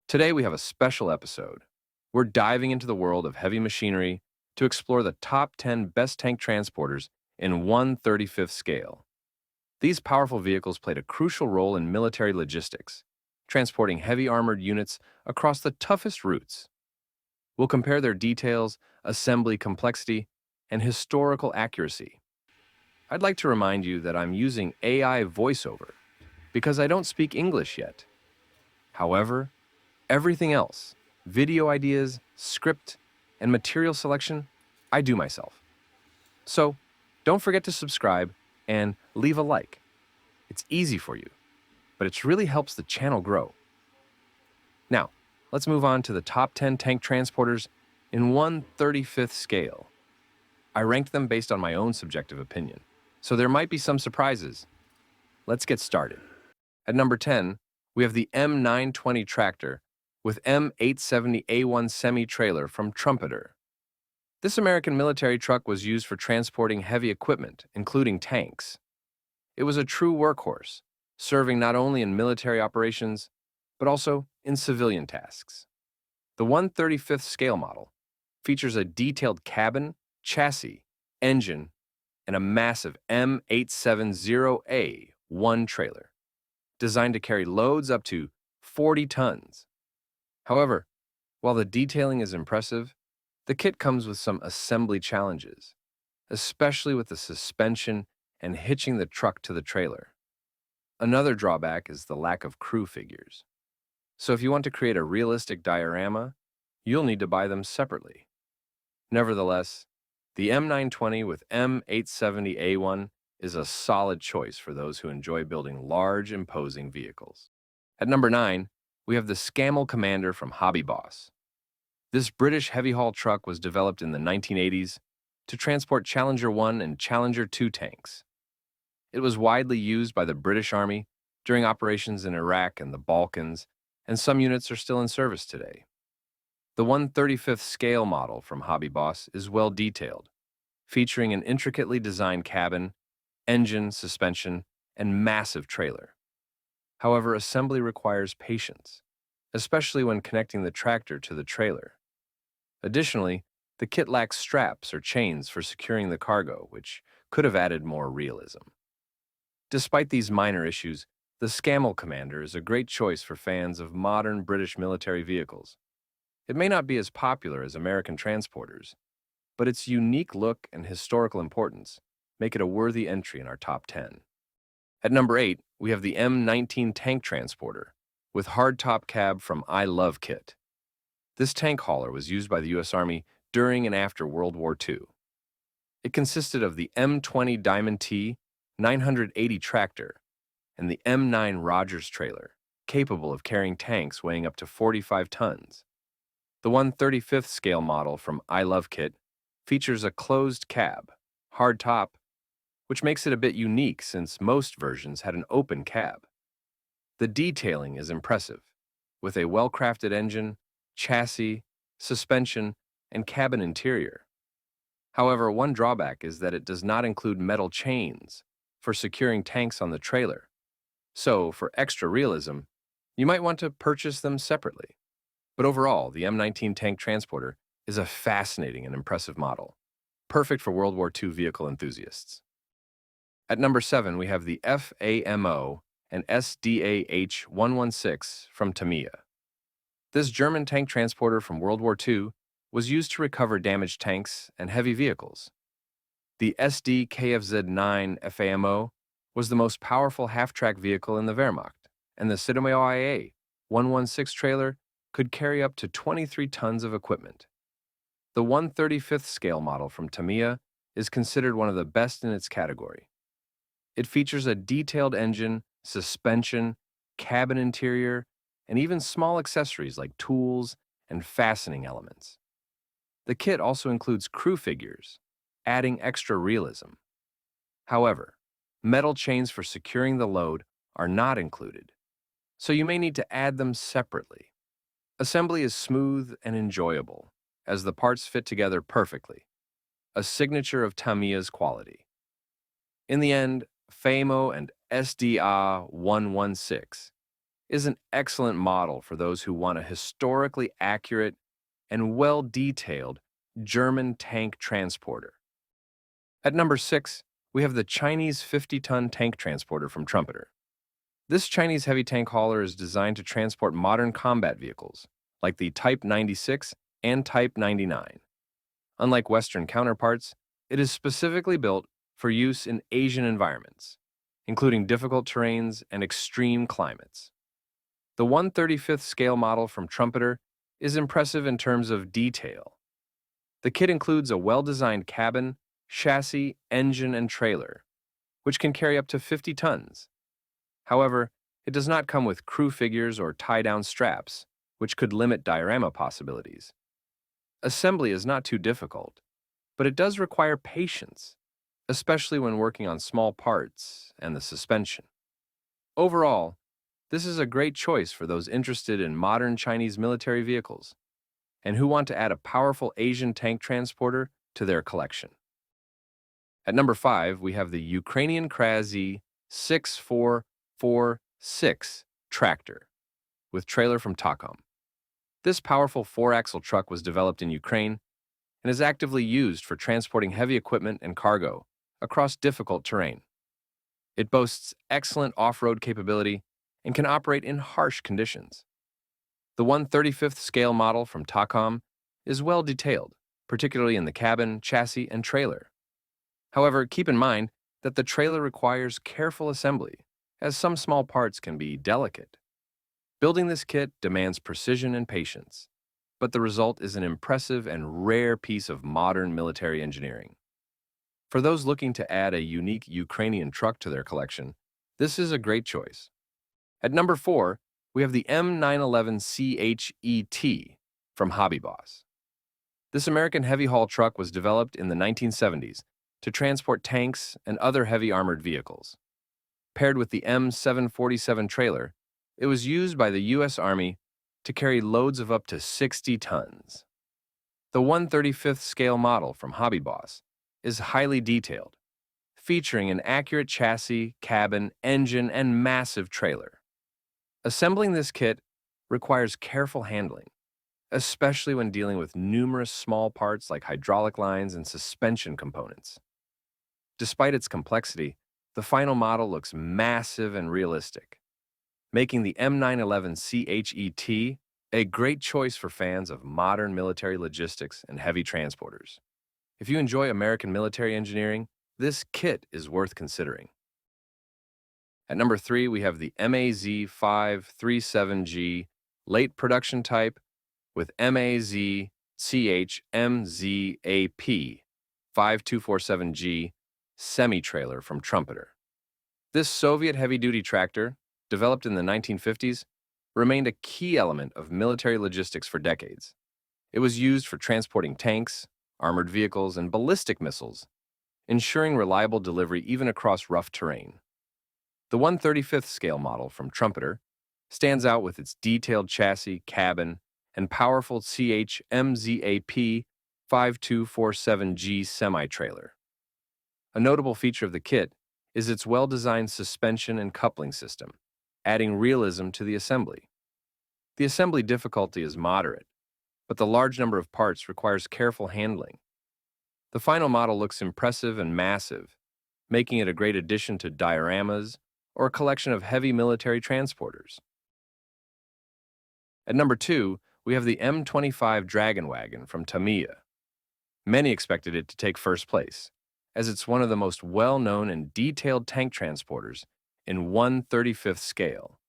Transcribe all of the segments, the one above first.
Today we have a special episode. We're diving into the world of heavy machinery to explore the top 10 best tank transporters in 1/35th scale. These powerful vehicles played a crucial role in military logistics, transporting heavy armored units across the toughest routes. We'll compare their details, assembly complexity, and historical accuracy. I'd like to remind you that I'm using AI voiceover because I don't speak English yet. However, everything else, video ideas, script, and material selection, I do myself. So, don't forget to subscribe and leave a like. It's easy for you, but it really helps the channel grow. Now, let's move on to the top 10 tank transporters in 1/35th scale. I ranked them based on my own subjective opinion, so there might be some surprises. Let's get started. At number 10, we have the M920 tractor with M870A1 semi-trailer from Trumpeter. This American military truck was used for transporting heavy equipment, including tanks. It was a true workhorse, serving not only in military operations, but also in civilian tasks. The 1/35th scale model features a detailed cabin, chassis, engine, and a massive M870A1 trailer, designed to carry loads up to 40 tons. However, while the detailing is impressive, the kit comes with some assembly challenges, especially with the suspension and hitching the truck to the trailer. Another drawback is the lack of crew figures. So if you want to create a realistic diorama, you'll need to buy them separately. Nevertheless, the M920 with M870A1 is a solid choice for those who enjoy building large, imposing vehicles. At number 9, we have the Scamel Commander from Hobby Boss. This British heavy-haul truck was developed in the 1980s to transport Challenger 1 and Challenger 2 tanks. It was widely used by the British Army during operations in Iraq and the Balkans, and some units are still in service today. The 1/35th scale model from Hobby Boss is well detailed, featuring an intricately designed cabin, engine, suspension, and massive trailer. However, assembly requires patience, especially when connecting the tractor to the trailer. Additionally, the kit lacks straps or chains for securing the cargo, which could have added more realism. Despite these minor issues, the Scamel Commander is a great choice for fans of modern British military vehicles. It may not be as popular as American transporters, but its unique look and historical importance make it a worthy entry in our top 10. At number 8, we have the M19 tank transporter with hardtop cab from I Love Kit. This tank hauler was used by the U.S. Army during and after World War II. It consisted of the M20 Diamond T 980 tractor and the M9 Rogers trailer, capable of carrying tanks weighing up to 45 tons. The 1/35th scale model from I Love Kit features a closed cab, hardtop, which makes it a bit unique since most versions had an open cab. The detailing is impressive, with a well-crafted engine, chassis, suspension, and cabin interior. However, one drawback is that it does not include metal chains for securing tanks on the trailer. So, for extra realism, you might want to purchase them separately. But overall, the M19 tank transporter is a fascinating and impressive model, perfect for World War II vehicle enthusiasts. At number 7, we have the FAMO and SDAH-116 from Tamiya. This German tank transporter from World War II was used to recover damaged tanks and heavy vehicles. The SD-KFZ-9 FAMO was the most powerful half-track vehicle in the Wehrmacht, and the Sidemao 116 trailer could carry up to 23 tons of equipment. The 1/35th scale model from Tamiya is considered one of the best in its category. It features a detailed engine, suspension, cabin interior, and even small accessories like tools and fastening elements. The kit also includes crew figures, adding extra realism. However, metal chains for securing the load are not included, so you may need to add them separately. Assembly is smooth and enjoyable, as the parts fit together perfectly, a signature of Tamiya's quality. In the end, FAMO and SDA 116 is an excellent model for those who want a historically accurate and well-detailed German tank transporter. At number 6, we have the Chinese 50-ton tank transporter from Trumpeter. This Chinese heavy tank hauler is designed to transport modern combat vehicles, like the Type 96 and Type 99. Unlike Western counterparts, it is specifically built for use in Asian environments, including difficult terrains and extreme climates. The 1/35th scale model from Trumpeter is impressive in terms of detail. The kit includes a well-designed cabin, chassis, engine, and trailer, which can carry up to 50 tons. However, it does not come with crew figures or tie-down straps, which could limit diorama possibilities. Assembly is not too difficult, but it does require patience, especially when working on small parts and the suspension. Overall, this is a great choice for those interested in modern Chinese military vehicles and who want to add a powerful Asian tank transporter to their collection. At number 5, we have the Ukrainian Krazy 6446 tractor with trailer from Takom. This powerful 4-axle truck was developed in Ukraine and is actively used for transporting heavy equipment and cargo across difficult terrain. It boasts excellent off-road capability and can operate in harsh conditions. The 1/35th scale model from Takom is well detailed, particularly in the cabin, chassis, and trailer. However, keep in mind that the trailer requires careful assembly, as some small parts can be delicate. Building this kit demands precision and patience, but the result is an impressive and rare piece of modern military engineering. For those looking to add a unique Ukrainian truck to their collection, this is a great choice. At number 4, we have the M911 CHET from Hobby Boss. This American heavy haul truck was developed in the 1970s to transport tanks and other heavy armored vehicles. Paired with the M747 trailer, it was used by the U.S. Army to carry loads of up to 60 tons. The 1/35th scale model from Hobby Boss is highly detailed, featuring an accurate chassis, cabin, engine, and massive trailer. Assembling this kit requires careful handling, especially when dealing with numerous small parts like hydraulic lines and suspension components. Despite its complexity, the final model looks massive and realistic, making the M911 CHET a great choice for fans of modern military logistics and heavy transporters. If you enjoy American military engineering, this kit is worth considering. At number 3, we have the MAZ537G late production type with MAZ-CH-MZAP 5247G semi-trailer from Trumpeter. This Soviet heavy-duty tractor, developed in the 1950s, remained a key element of military logistics for decades. It was used for transporting tanks, armored vehicles, and ballistic missiles, ensuring reliable delivery even across rough terrain. The 1/35th scale model from Trumpeter stands out with its detailed chassis, cabin, and powerful CH-MZAP 5247G semi-trailer. A notable feature of the kit is its well-designed suspension and coupling system, adding realism to the assembly. The assembly difficulty is moderate, but the large number of parts requires careful handling. The final model looks impressive and massive, making it a great addition to dioramas or a collection of heavy military transporters. At number 2, we have the M25 Dragon Wagon from Tamiya. Many expected it to take first place, as it's one of the most well-known and detailed tank transporters in 1/35th scale.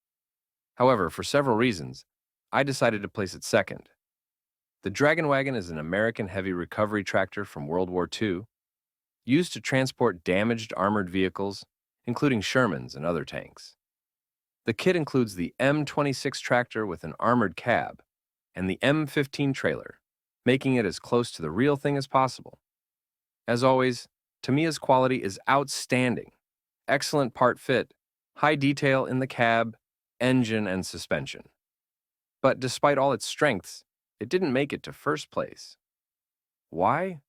However, for several reasons, I decided to place it second. The Dragon Wagon is an American heavy recovery tractor from World War II, used to transport damaged armored vehicles, including Shermans and other tanks. The kit includes the M26 tractor with an armored cab and the M15 trailer, making it as close to the real thing as possible. As always, Tamiya's quality is outstanding. Excellent part fit, high detail in the cab, engine, and suspension. But despite all its strengths, it didn't make it to first place. Why?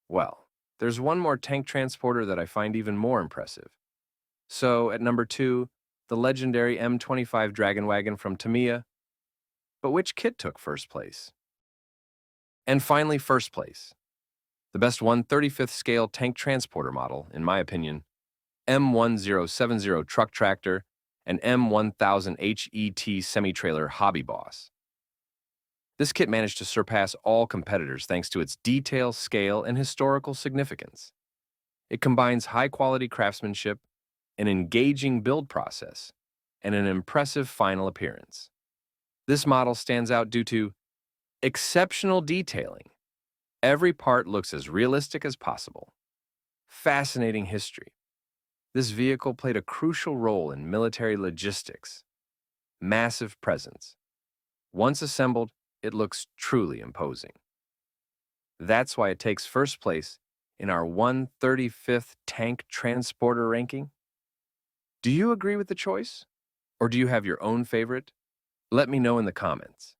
Well, there's one more tank transporter that I find even more impressive. So, at number 2, the legendary M25 Dragon Wagon from Tamiya, but which kit took first place? And finally, first place. The best 1/35th scale tank transporter model, in my opinion, M1070 truck tractor and M1000 HET semi-trailer Hobby Boss. This kit managed to surpass all competitors thanks to its detail, scale, and historical significance. It combines high-quality craftsmanship, an engaging build process, and an impressive final appearance. This model stands out due to exceptional detailing. Every part looks as realistic as possible. Fascinating history. This vehicle played a crucial role in military logistics. Massive presence. Once assembled, it looks truly imposing. That's why it takes first place in our 1/35th tank transporter ranking. Do you agree with the choice? Or do you have your own favorite? Let me know in the comments.